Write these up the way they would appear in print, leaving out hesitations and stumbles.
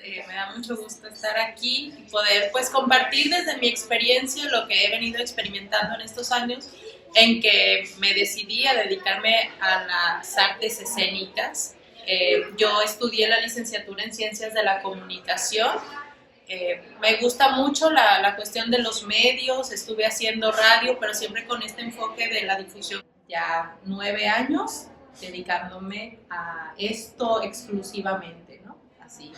Me da mucho gusto estar aquí y poder pues compartir desde mi experiencia lo que he venido experimentando en estos años en que me decidí a dedicarme a las artes escénicas. Yo estudié la licenciatura en Ciencias de la Comunicación. Me gusta mucho la cuestión de los medios, estuve haciendo radio, pero siempre con este enfoque de la difusión. Ya 9 años dedicándome a esto exclusivamente, ¿no? Así.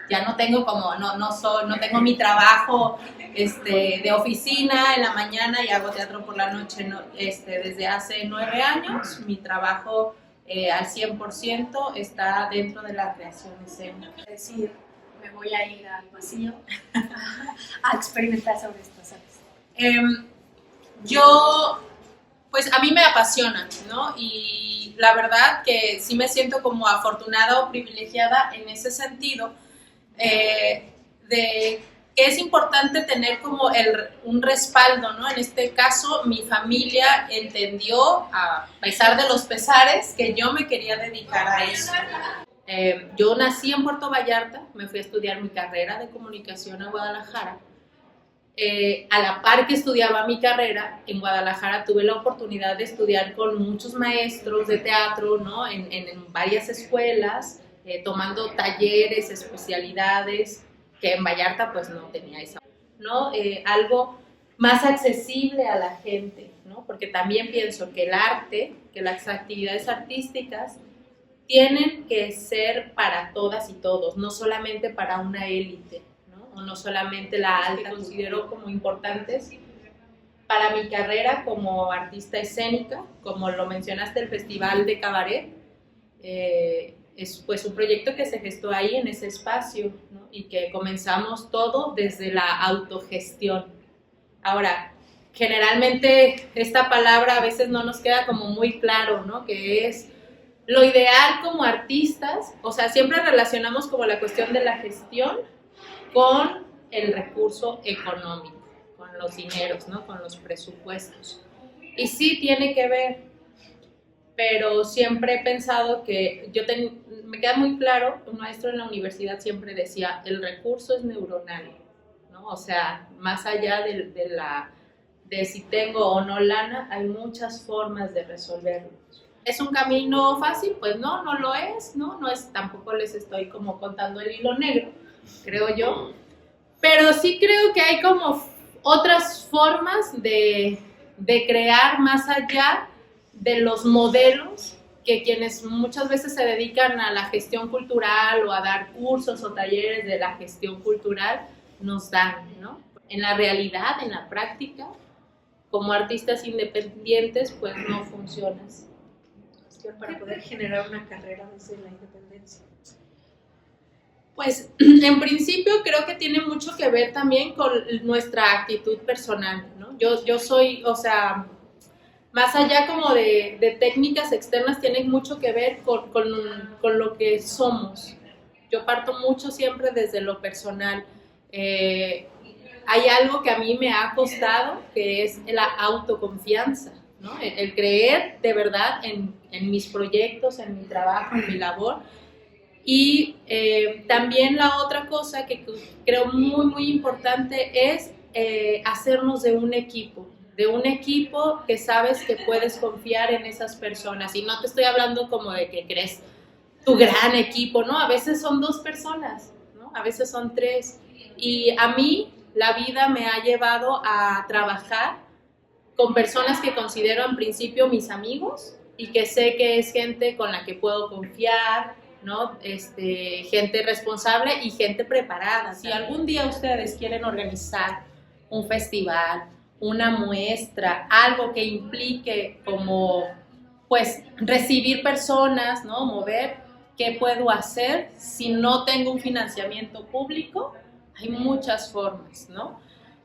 Ya no tengo como, no tengo mi trabajo de oficina en la mañana y hago teatro por la noche, no, desde hace 9 años. Mi trabajo al 100% está dentro de la creación escénica. Es decir, me voy a ir al vacío a experimentar sobre estas artes. Yo, pues a mí me apasiona, ¿no? Y la verdad que sí me siento como afortunada o privilegiada en ese sentido, de que es importante tener como un respaldo, ¿no? En este caso, mi familia entendió, a pesar de los pesares, que yo me quería dedicar a eso. Yo nací en Puerto Vallarta, me fui a estudiar mi carrera de comunicación a Guadalajara. A la par que estudiaba mi carrera, en Guadalajara tuve la oportunidad de estudiar con muchos maestros de teatro, ¿no? En varias escuelas, tomando talleres, especialidades, que en Vallarta pues no tenía esa, ¿no? Algo más accesible a la gente, ¿no? Porque también pienso que el arte, que las actividades artísticas tienen que ser para todas y todos, no solamente para una élite, ¿no? O no solamente la alta. Considero como importantes para mi carrera como artista escénica, como lo mencionaste, el Festival de Cabaret, es pues un proyecto que se gestó ahí en ese espacio, ¿no? Y que comenzamos todo desde la autogestión. Ahora, generalmente esta palabra a veces no nos queda como muy claro, ¿no? Que es lo ideal como artistas, o sea, siempre relacionamos como la cuestión de la gestión con el recurso económico, con los dineros, ¿no? Con los presupuestos. Y sí tiene que ver, pero siempre he pensado que me queda muy claro, un maestro en la universidad siempre decía, el recurso es neuronal, ¿no? O sea, más allá de si tengo o no lana, hay muchas formas de resolverlo. ¿Es un camino fácil? Pues no, no lo es, ¿no? No es, tampoco les estoy como contando el hilo negro, creo yo. Pero sí creo que hay como otras formas de crear más allá de los modelos que quienes muchas veces se dedican a la gestión cultural o a dar cursos o talleres de la gestión cultural nos dan, ¿no? En la realidad, en la práctica, como artistas independientes, pues no funciona así. Para poder generar una carrera desde la independencia. Pues en principio creo que tiene mucho que ver también con nuestra actitud personal, ¿no? Yo soy, o sea, más allá como de técnicas externas, tiene mucho que ver con lo que somos. Yo parto mucho siempre desde lo personal. Hay algo que a mí me ha costado, que es la autoconfianza, ¿no? El creer de verdad en mis proyectos, en mi trabajo, en mi labor. Y también la otra cosa que creo muy, muy importante es hacernos de un equipo que sabes que puedes confiar en esas personas. Y no te estoy hablando como de que crees tu gran equipo, ¿no? A veces son 2 personas, ¿no? A veces son 3. Y a mí la vida me ha llevado a trabajar con personas que considero en principio mis amigos y que sé que es gente con la que puedo confiar, ¿no? Gente responsable y gente preparada. Si algún día ustedes quieren organizar un festival, una muestra, algo que implique como, pues, recibir personas, ¿no? Mover, ¿qué puedo hacer si no tengo un financiamiento público? Hay muchas formas, ¿no?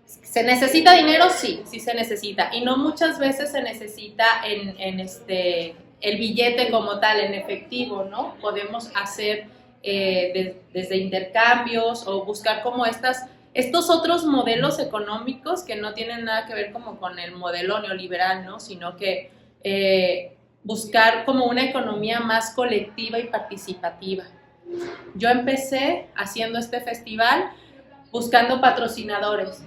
¿Se necesita dinero? Sí, sí se necesita. Y no muchas veces se necesita el billete como tal, en efectivo, ¿no? Podemos hacer desde intercambios o buscar como estos otros modelos económicos que no tienen nada que ver como con el modelo neoliberal, ¿no? Sino que buscar como una economía más colectiva y participativa. Yo empecé haciendo este festival buscando patrocinadores.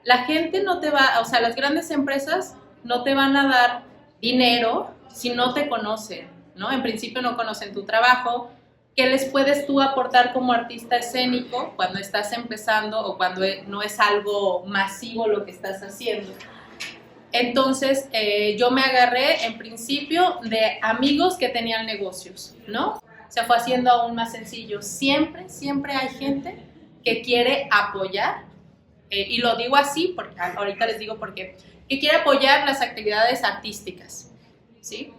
La gente no te va, o sea, las grandes empresas no te van a dar dinero si no te conocen, ¿no? En principio no conocen tu trabajo. ¿Qué les puedes tú aportar como artista escénico cuando estás empezando o cuando no es algo masivo lo que estás haciendo? Entonces, yo me agarré en principio de amigos que tenían negocios, ¿no? Se fue haciendo aún más sencillo. Siempre, siempre hay gente que quiere apoyar, y lo digo así, porque ahorita les digo por qué, que quiere apoyar las actividades artísticas, ¿sí?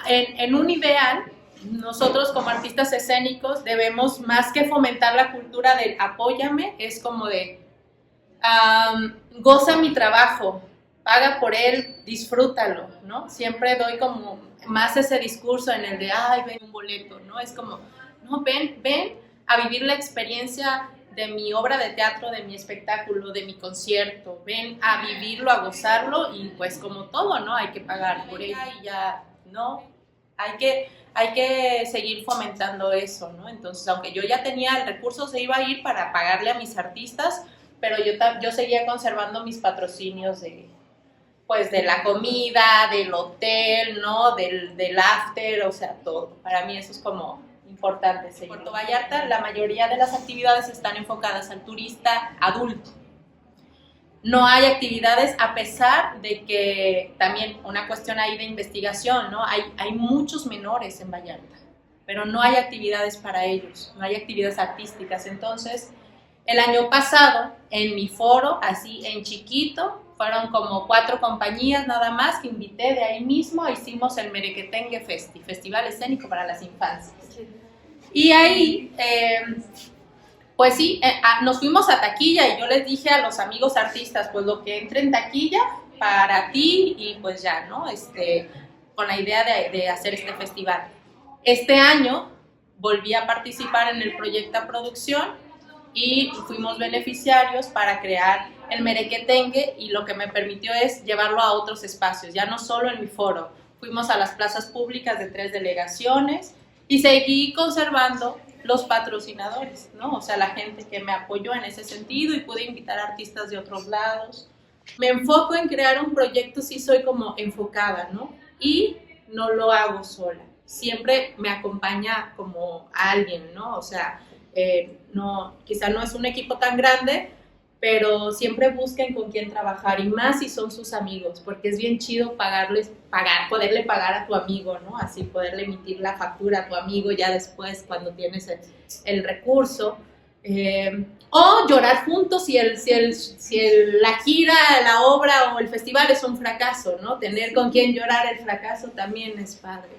En un ideal, nosotros como artistas escénicos debemos, más que fomentar la cultura del apóyame, es como de goza mi trabajo, paga por él, disfrútalo, ¿no? Siempre doy como más ese discurso en el de, ay, ven un boleto, ¿no? Es como, no, ven a vivir la experiencia de mi obra de teatro, de mi espectáculo, de mi concierto, ven a vivirlo, a gozarlo y pues como todo, ¿no? Hay que pagar por ella y ya, ¿no? Hay que seguir fomentando eso, ¿no? Entonces, aunque yo ya tenía el recurso, se iba a ir para pagarle a mis artistas, pero yo seguía conservando mis patrocinios pues de la comida, del hotel, ¿no? Del after, o sea, todo. Para mí eso es como importante. En Puerto Vallarta, la mayoría de las actividades están enfocadas al turista adulto. No hay actividades, a pesar de que también una cuestión ahí de investigación, ¿no? Hay muchos menores en Vallarta, pero no hay actividades para ellos, no hay actividades artísticas. Entonces, el año pasado, en mi foro, así en chiquito, fueron como 4 compañías nada más que invité de ahí mismo, hicimos el Merequetengue Festival Escénico para las Infancias. Y ahí, pues sí, nos fuimos a taquilla y yo les dije a los amigos artistas, pues lo que entre en taquilla para ti y pues ya, ¿no? Con la idea de hacer este festival. Este año volví a participar en el proyecto Producción y fuimos beneficiarios para crear el Merequetengue, y lo que me permitió es llevarlo a otros espacios, ya no solo en mi foro. Fuimos a las plazas públicas de 3 delegaciones y seguí conservando los patrocinadores, ¿no? O sea, la gente que me apoyó en ese sentido, y pude invitar a artistas de otros lados. Me enfoco en crear un proyecto, sí soy como enfocada, ¿no? Y no lo hago sola. Siempre me acompaña como alguien, ¿no? O sea, quizá no es un equipo tan grande, pero siempre busquen con quién trabajar, y más si son sus amigos, porque es bien chido poderle pagar a tu amigo, ¿no? Así poderle emitir la factura a tu amigo ya después cuando tienes el recurso. O llorar juntos si la gira, la obra o el festival es un fracaso, ¿no? Tener con quien llorar el fracaso también es padre.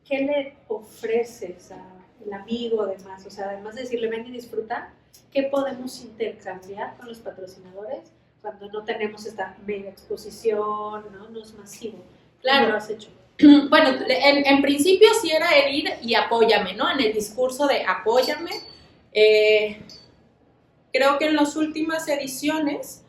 ¿Qué le ofreces al amigo además? O sea, además de decirle ven y disfruta, ¿qué podemos intercambiar con los patrocinadores cuando no tenemos esta mega exposición, ¿no? No es masivo. Claro. ¿Cómo lo has hecho? Bueno, en principio sí era el ir y apóyame, ¿no? En el discurso de apóyame. Creo que en las últimas ediciones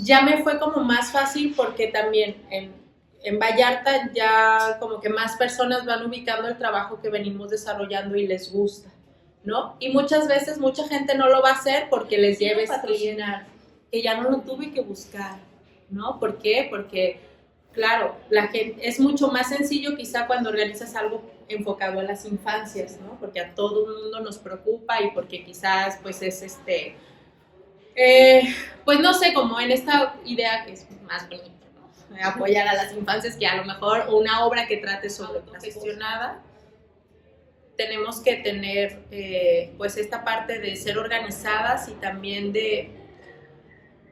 ya me fue como más fácil, porque también en Vallarta ya como que más personas van ubicando el trabajo que venimos desarrollando y les gusta, ¿no? Y muchas veces mucha gente no lo va a hacer porque les lleve patrocinar, que ya no lo tuve que buscar, ¿no? ¿Por qué? Porque, claro, la gente, es mucho más sencillo quizá cuando organizas algo enfocado a las infancias, ¿no? Porque a todo el mundo nos preocupa, y porque quizás pues es pues no sé, como en esta idea que es más bonita, ¿no? Apoyar a las infancias, que a lo mejor una obra que trate sobre autogestionada. Tenemos que tener pues esta parte de ser organizadas, y también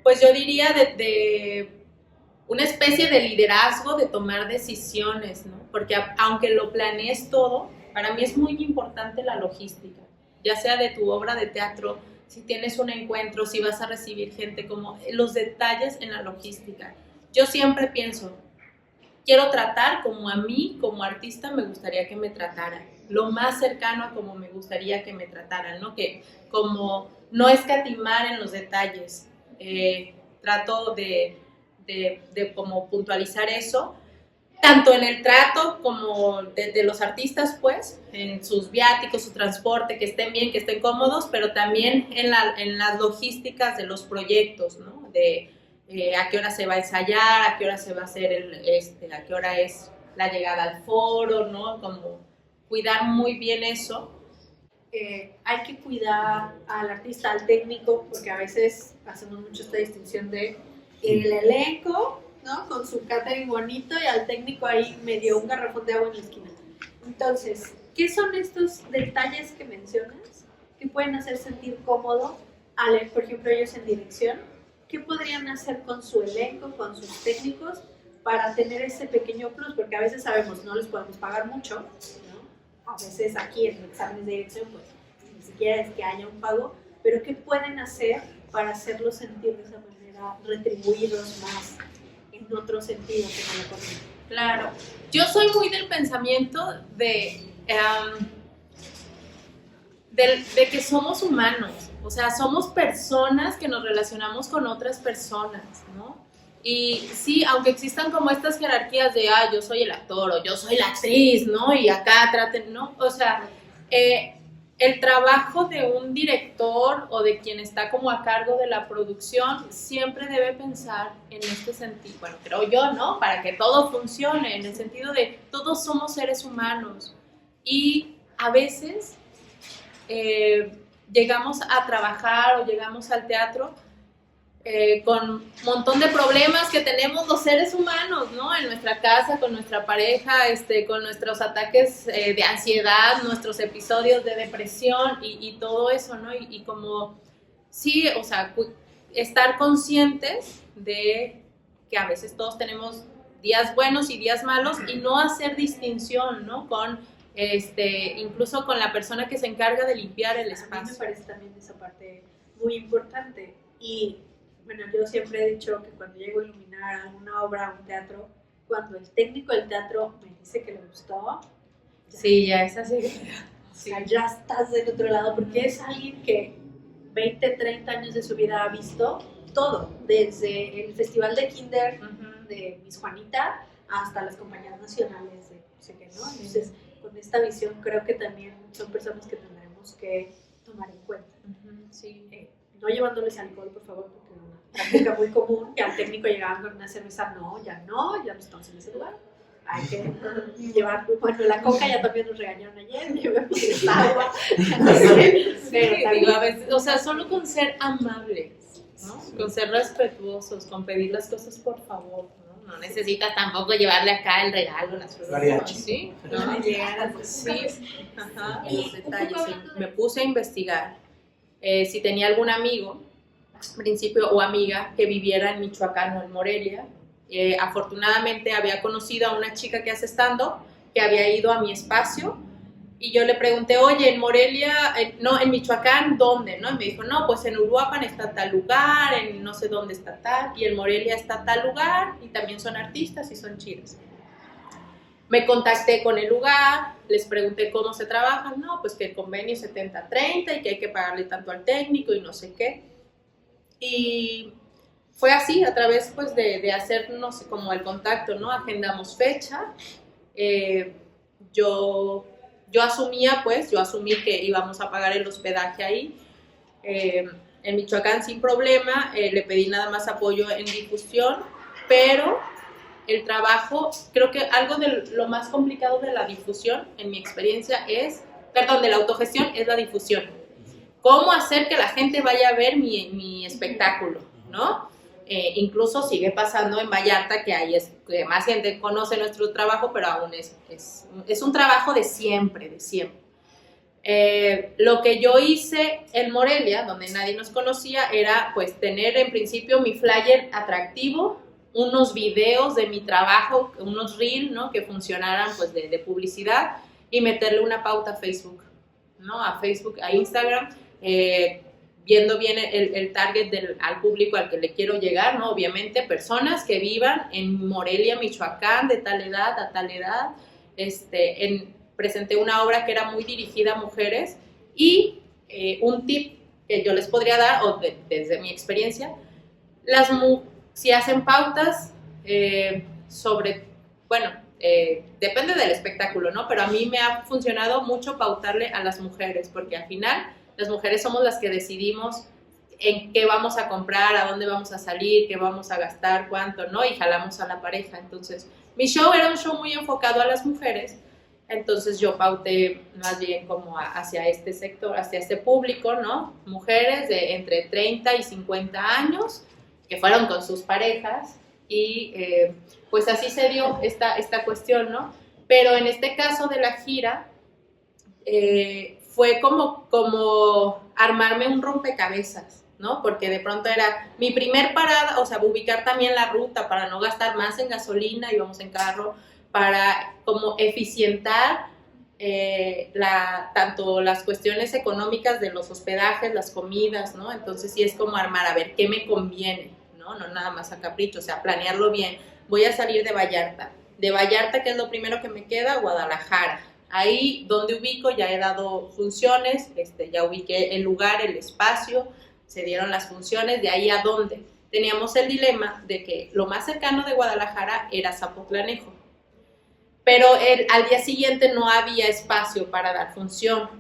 pues yo diría de una especie de liderazgo, de tomar decisiones, ¿no? Porque aunque lo planees todo, para mí es muy importante la logística, ya sea de tu obra de teatro, si tienes un encuentro, si vas a recibir gente, como los detalles en la logística. Yo siempre pienso, quiero tratar como a mí, como artista, me gustaría que me trataran, lo más cercano a como me gustaría que me trataran, ¿no? Que como no escatimar en los detalles, trato de como puntualizar eso. tanto en el trato como de los artistas, pues, en sus viáticos, su transporte, que estén bien, que estén cómodos, pero también en las logísticas de los proyectos, ¿no? De a qué hora se va a ensayar, a qué hora se va a hacer a qué hora es la llegada al foro, ¿no? Como cuidar muy bien eso. Hay que cuidar al artista, al técnico, porque a veces hacemos mucho esta distinción de el elenco, ¿no? Con su catering bonito y al técnico ahí medio un garrafón de agua en la esquina. Entonces, ¿qué son estos detalles que mencionas que pueden hacer sentir cómodo, por ejemplo, ellos en dirección? ¿Qué podrían hacer con su elenco, con sus técnicos, para tener ese pequeño plus? Porque a veces sabemos, no les podemos pagar mucho, ¿no? A veces aquí en exámenes de dirección, pues ni siquiera es que haya un pago, pero ¿qué pueden hacer para hacerlos sentir de esa manera, retribuirlos más en otro sentido que no la comida? Claro, yo soy muy del pensamiento de que somos humanos, o sea, somos personas que nos relacionamos con otras personas, ¿no? Y sí, aunque existan como estas jerarquías de, yo soy el actor o yo soy la actriz, ¿no? Y acá traten, ¿no? O sea, el trabajo de un director o de quien está como a cargo de la producción siempre debe pensar en este sentido, bueno, creo yo, ¿no? Para que todo funcione, en el sentido de todos somos seres humanos y a veces llegamos a trabajar o llegamos al teatro con un montón de problemas que tenemos los seres humanos, ¿no? En nuestra casa, con nuestra pareja, con nuestros ataques de ansiedad, nuestros episodios de depresión y todo eso, ¿no? Y como, sí, o sea, estar conscientes de que a veces todos tenemos días buenos y días malos y no hacer distinción, ¿no? Con, incluso con la persona que se encarga de limpiar el espacio. A mí me parece también esa parte muy importante y bueno, yo siempre he dicho que cuando llego a iluminar alguna obra, un teatro, cuando el técnico del teatro me dice que le gustó, sí, ya es así. O sea, ya estás del otro lado, porque es alguien que 20, 30 años de su vida ha visto todo, desde el festival de Kinder de Miss Juanita hasta las compañías nacionales de no sé qué, ¿no? Entonces, con esta visión creo que también son personas que tendremos que tomar en cuenta. Sí. No llevándoles alcohol, por favor, porque es una práctica muy común, que al técnico llegaban con una cerveza, no, ya no estamos en ese lugar. Hay que llevar, bueno, la coca ya también nos regañaron ayer, llevemos el agua, pero también, a veces, o sea, solo con ser amables, ¿no? Sí. Con ser respetuosos, con pedir las cosas por favor, ¿no? No necesitas tampoco llevarle acá el regalo, las flores, ¿sí? ¿No? Llegar así, ajá, los detalles. Me puse a investigar si tenía algún amigo, principio o amiga que viviera en Michoacán o en Morelia. Afortunadamente había conocido a una chica que hace stand-up, que había ido a mi espacio y yo le pregunté, oye, en Morelia, no, en Michoacán, ¿dónde? ¿No? Y me dijo, no, pues en Uruapan está tal lugar, en no sé dónde está tal, y en Morelia está tal lugar, y también son artistas y son chidos. Me contacté con el lugar, les pregunté cómo se trabajan, no, pues que el convenio es 70-30 y que hay que pagarle tanto al técnico y no sé qué. Y fue así, a través pues de hacernos como el contacto, ¿no? Agendamos fecha, yo asumí que íbamos a pagar el hospedaje ahí, en Michoacán sin problema, le pedí nada más apoyo en difusión, pero el trabajo, creo que algo de lo más complicado de la difusión, en mi experiencia, de la autogestión, es la difusión. ¿Cómo hacer que la gente vaya a ver mi espectáculo, ¿no? Incluso sigue pasando en Vallarta que más gente conoce nuestro trabajo, pero aún es un trabajo de siempre. Lo que yo hice en Morelia, donde nadie nos conocía, era pues tener en principio mi flyer atractivo, unos videos de mi trabajo, unos reels, ¿no? Que funcionaran pues de publicidad y meterle una pauta a Facebook, ¿no? A Facebook, a Instagram, viendo bien el target al público al que le quiero llegar, ¿no? Obviamente personas que vivan en Morelia, Michoacán, de tal edad a tal edad. Presenté una obra que era muy dirigida a mujeres y un tip que yo les podría dar, desde mi experiencia, si hacen pautas depende del espectáculo, ¿no? Pero a mí me ha funcionado mucho pautarle a las mujeres, porque al final las mujeres somos las que decidimos en qué vamos a comprar, a dónde vamos a salir, qué vamos a gastar, cuánto, ¿no? Y jalamos a la pareja. Entonces, mi show era un show muy enfocado a las mujeres, entonces yo pauté más bien como hacia este sector, hacia este público, ¿no? Mujeres de entre 30 y 50 años que fueron con sus parejas y pues así se dio esta cuestión, ¿no? Pero en este caso de la gira fue como armarme un rompecabezas, ¿no? Porque de pronto era mi primer parada, o sea, ubicar también la ruta para no gastar más en gasolina, íbamos en carro, para como eficientar tanto las cuestiones económicas de los hospedajes, las comidas, ¿no? Entonces sí es como armar, a ver, ¿qué me conviene? ¿No? No nada más a capricho, o sea, planearlo bien. Voy a salir de Vallarta, ¿qué es lo primero que me queda? Guadalajara. Ahí donde ubico ya he dado funciones, ya ubiqué el lugar, el espacio, se dieron las funciones, de ahí a dónde. Teníamos el dilema de que lo más cercano de Guadalajara era Zapotlanejo, pero al día siguiente no había espacio para dar función,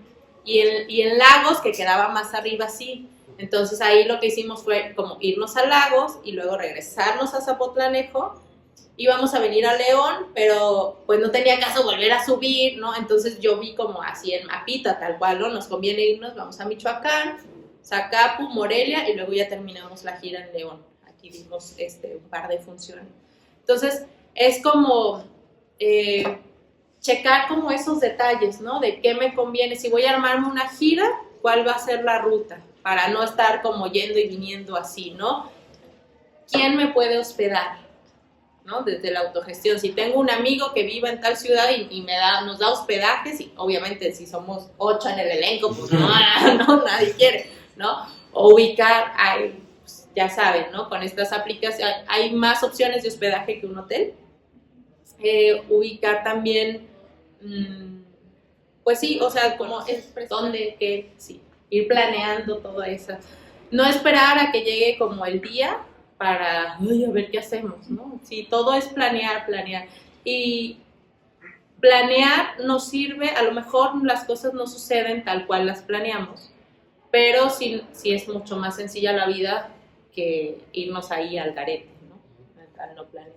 y en Lagos, que quedaba más arriba, sí. Entonces ahí lo que hicimos fue como irnos a Lagos y luego regresarnos a Zapotlanejo. Íbamos a venir a León, pero pues no tenía caso volver a subir, ¿no? Entonces yo vi como así en mapita, tal cual, ¿no? Nos conviene irnos, vamos a Michoacán, Zacapu, Morelia, y luego ya terminamos la gira en León. Aquí vimos un par de funciones. Entonces es como checar como esos detalles, ¿no? De qué me conviene. Si voy a armarme una gira, ¿cuál va a ser la ruta? Para no estar como yendo y viniendo así, ¿no? ¿Quién me puede hospedar? ¿No? Desde la autogestión. Si tengo un amigo que viva en tal ciudad y nos da hospedajes, y obviamente si somos 8 en el elenco, pues no, nadie quiere, ¿no? O ubicar, pues, ya saben, ¿no? Con estas aplicaciones hay más opciones de hospedaje que un hotel. Ubicar también, pues sí, o sea, como dónde, qué, sí, ir planeando todo eso. No esperar a que llegue como el día para, a ver qué hacemos, ¿no? Sí, todo es planear. Y planear nos sirve, a lo mejor las cosas no suceden tal cual las planeamos, pero sí es mucho más sencilla la vida que irnos ahí al garete, ¿no? Al no planear.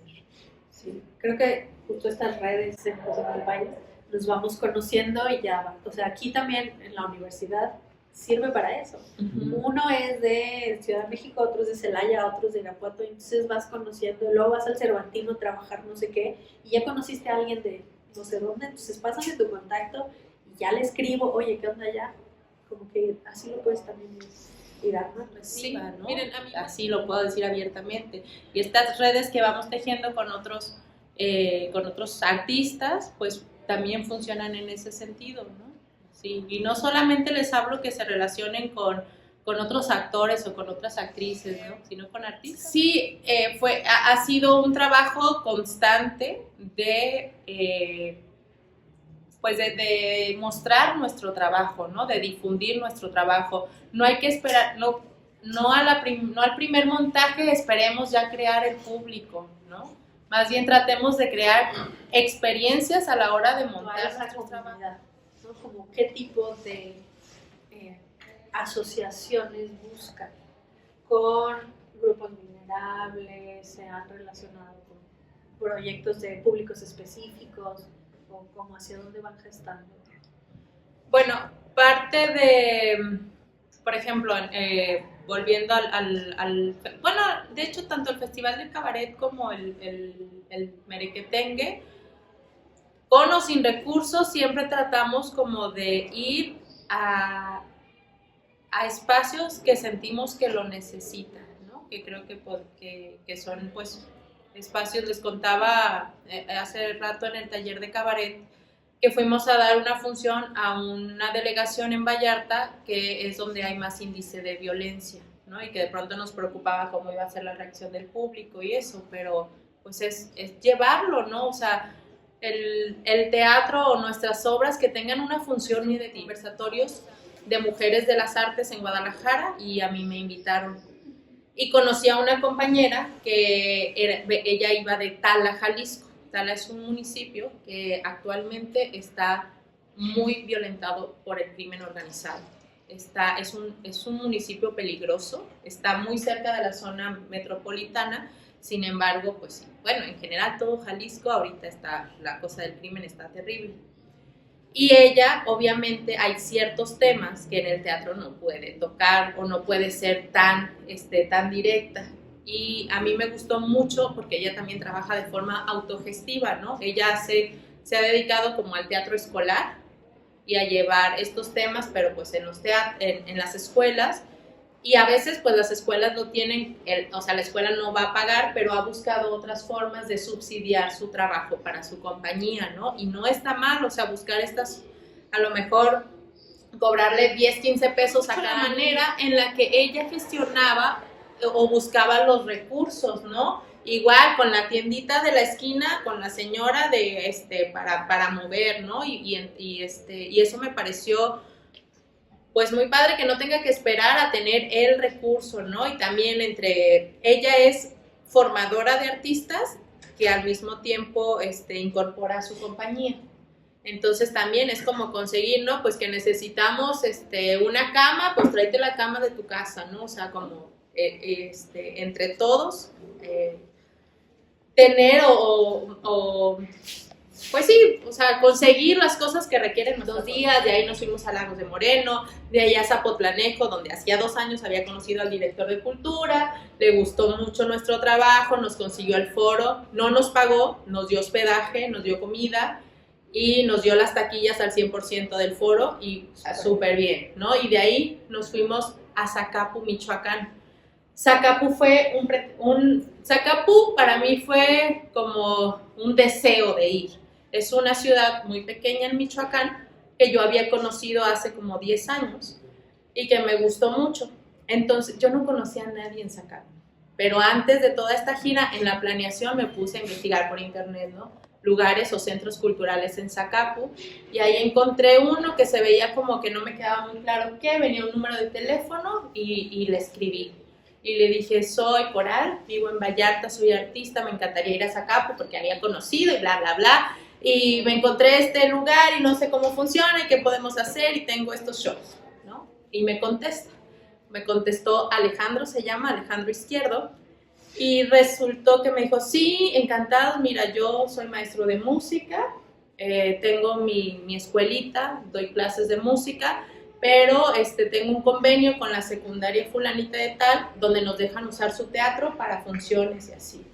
Sí, creo que justo estas redes en el país nos vamos conociendo y ya va. O sea, aquí también en la universidad sirve para eso. Uh-huh. Uno es de Ciudad de México, otros de Celaya, otros de Irapuato, entonces vas conociendo, luego vas al Cervantino a trabajar no sé qué, y ya conociste a alguien de no sé dónde, entonces pásame tu contacto y ya le escribo, oye, ¿qué onda ya? Como que así lo puedes también ir armando. Sí, ¿no? Miren, así lo puedo decir abiertamente. Y estas redes que vamos tejiendo con otros artistas, pues también funcionan en ese sentido, ¿no? Sí, y no solamente les hablo que se relacionen con otros actores o con otras actrices, ¿no? Sino con artistas. Sí, ha sido un trabajo constante de mostrar nuestro trabajo, ¿no? De difundir nuestro trabajo. No hay que esperar, no al primer montaje esperemos ya crear el público, ¿no? Más bien tratemos de crear experiencias a la hora de montar nuestro trabajo. ¿No? Como qué tipo de asociaciones buscan con grupos vulnerables, se han relacionado con proyectos de públicos específicos, o como hacia dónde van gestando. Bueno, parte de, por ejemplo, volviendo bueno, de hecho tanto el Festival del Cabaret como el Merequetengue, con o sin recursos, siempre tratamos como de ir a espacios que sentimos que lo necesitan, ¿no? Que creo que son, pues, espacios. Les contaba hace rato en el taller de cabaret que fuimos a dar una función a una delegación en Vallarta, que es donde hay más índice de violencia, ¿no? Y que de pronto nos preocupaba cómo iba a ser la reacción del público y eso, pero pues es llevarlo, ¿no? O sea, el teatro o nuestras obras que tengan una función de conversatorios de mujeres de las artes en Guadalajara, y a mí me invitaron. Y conocí a una compañera que ella iba de Tala, Jalisco. Tala es un municipio que actualmente está muy violentado por el crimen organizado. Es un municipio peligroso, está muy cerca de la zona metropolitana, sin embargo, pues sí, bueno, en general todo Jalisco ahorita la cosa del crimen está terrible. Y ella, obviamente, hay ciertos temas que en el teatro no puede tocar o no puede ser tan directa. Y a mí me gustó mucho porque ella también trabaja de forma autogestiva, ¿no? Ella se ha dedicado como al teatro escolar y a llevar estos temas, pero pues en las escuelas. Y a veces pues las escuelas no tienen, o sea, la escuela no va a pagar, pero ha buscado otras formas de subsidiar su trabajo para su compañía, ¿no? Y no está mal, o sea, buscar a lo mejor cobrarle 10, 15 pesos a cada manera en la que ella gestionaba o buscaba los recursos, ¿no? Igual con la tiendita de la esquina, con la señora para mover, ¿no? Y eso me pareció pues muy padre que no tenga que esperar a tener el recurso, ¿no? Y también ella es formadora de artistas que al mismo tiempo incorpora a su compañía. Entonces también es como conseguir, ¿no? Pues que necesitamos una cama, pues tráete la cama de tu casa, ¿no? O sea, como entre todos tener pues sí, o sea, conseguir las cosas que requieren 2 días. De ahí nos fuimos a Lagos de Moreno, de ahí a Zapotlanejo, donde hacía 2 años había conocido al director de cultura, le gustó mucho nuestro trabajo, nos consiguió el foro, no nos pagó, nos dio hospedaje, nos dio comida y nos dio las taquillas al 100% del foro y súper bien, ¿no? Y de ahí nos fuimos a Zacapu, Michoacán. Zacapu para mí fue como un deseo de ir. Es una ciudad muy pequeña en Michoacán que yo había conocido hace como 10 años y que me gustó mucho. Entonces, yo no conocía a nadie en Zacapu, pero antes de toda esta gira, en la planeación me puse a investigar por internet, ¿no? Lugares o centros culturales en Zacapu, y ahí encontré uno que se veía como que no me quedaba muy claro qué, venía un número de teléfono y le escribí. Y le dije, soy Coral, vivo en Vallarta, soy artista, me encantaría ir a Zacapu porque había conocido y bla, bla, bla. Y me encontré este lugar y no sé cómo funciona y qué podemos hacer y tengo estos shows, ¿no? Y me contestó Alejandro, se llama Alejandro Izquierdo, y resultó que me dijo, sí, encantado, mira, yo soy maestro de música, tengo mi escuelita, doy clases de música, pero tengo un convenio con la secundaria fulanita de tal, donde nos dejan usar su teatro para funciones y así.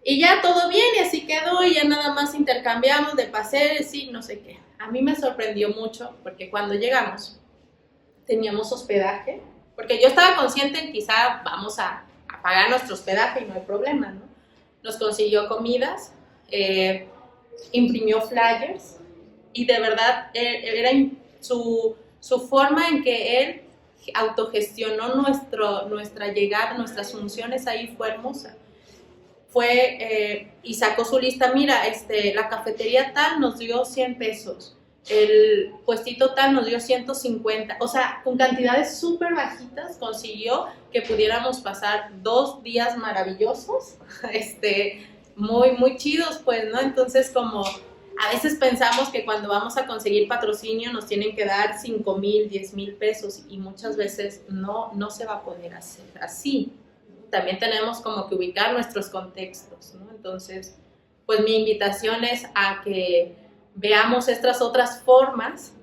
Y ya todo bien, y así quedó, y ya nada más intercambiamos de paseos y no sé qué. A mí me sorprendió mucho, porque cuando llegamos, teníamos hospedaje, porque yo estaba consciente en quizá vamos a pagar nuestro hospedaje y no hay problema, ¿no? Nos consiguió comidas, imprimió flyers, y de verdad era su forma en que él autogestionó nuestra llegada, nuestras funciones ahí fue hermosa. Y sacó su lista, mira, la cafetería tal nos dio 100 pesos, el puestito tal nos dio 150, o sea, con cantidades súper bajitas consiguió que pudiéramos pasar 2 días maravillosos, muy, muy chidos, pues, ¿no? Entonces, como a veces pensamos que cuando vamos a conseguir patrocinio nos tienen que dar 5,000, 10,000 pesos y muchas veces no se va a poder hacer así. También tenemos como que ubicar nuestros contextos, ¿no? Entonces, pues mi invitación es a que veamos estas otras formas,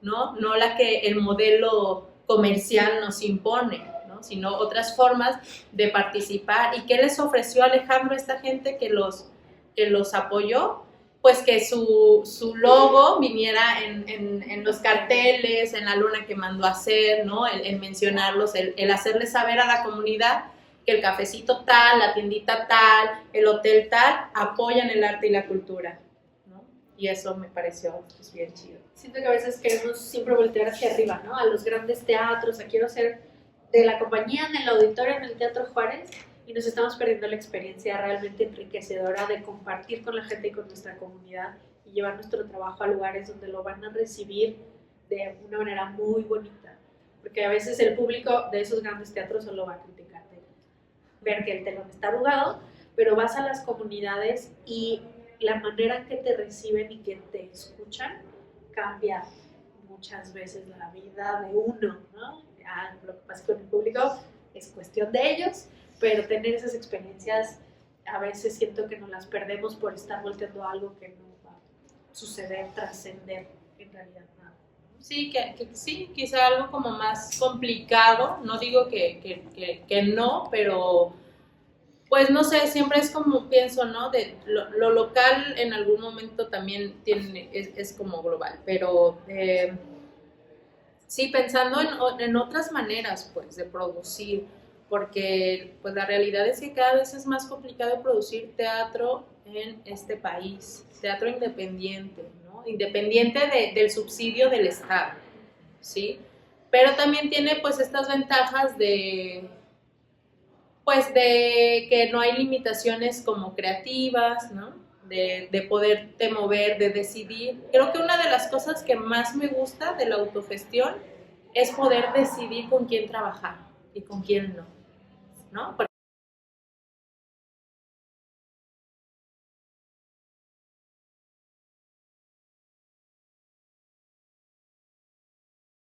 ¿no? No la que el modelo comercial nos impone, ¿no? Sino otras formas de participar. ¿Y qué les ofreció Alejandro a esta gente que los apoyó? Pues que su logo viniera en los carteles, en la lona que mandó a hacer, ¿no? El mencionarlos, el hacerles saber a la comunidad que el cafecito tal, la tiendita tal, el hotel tal, apoyan el arte y la cultura, ¿no? Y eso me pareció pues, bien chido. Siento que a veces queremos siempre voltear hacia arriba, ¿no? A los grandes teatros, a quiero ser de la compañía en el auditorio, en el Teatro Juárez, y nos estamos perdiendo la experiencia realmente enriquecedora de compartir con la gente y con nuestra comunidad y llevar nuestro trabajo a lugares donde lo van a recibir de una manera muy bonita. Porque a veces el público de esos grandes teatros solo va a criticar, ver que el telón está arrugado, pero vas a las comunidades y la manera en que te reciben y que te escuchan cambia muchas veces la vida de uno, ¿no? Ya, lo que pasa con el público es cuestión de ellos, pero tener esas experiencias a veces siento que nos las perdemos por estar volteando a algo que no va a suceder, trascender en realidad nada. Sí, que sí, quizá algo como más complicado, no digo que no, pero pues no sé, siempre es como pienso, ¿no? De lo local en algún momento también es como global, pero sí, pensando en otras maneras, pues, de producir, porque pues la realidad es que cada vez es más complicado producir teatro en este país, teatro independiente, ¿no? Independiente del subsidio del Estado, ¿sí? Pero también tiene pues estas ventajas pues de que no hay limitaciones como creativas, ¿no? De poderte mover, de decidir. Creo que una de las cosas que más me gusta de la autogestión es poder decidir con quién trabajar y con quién no, ¿no?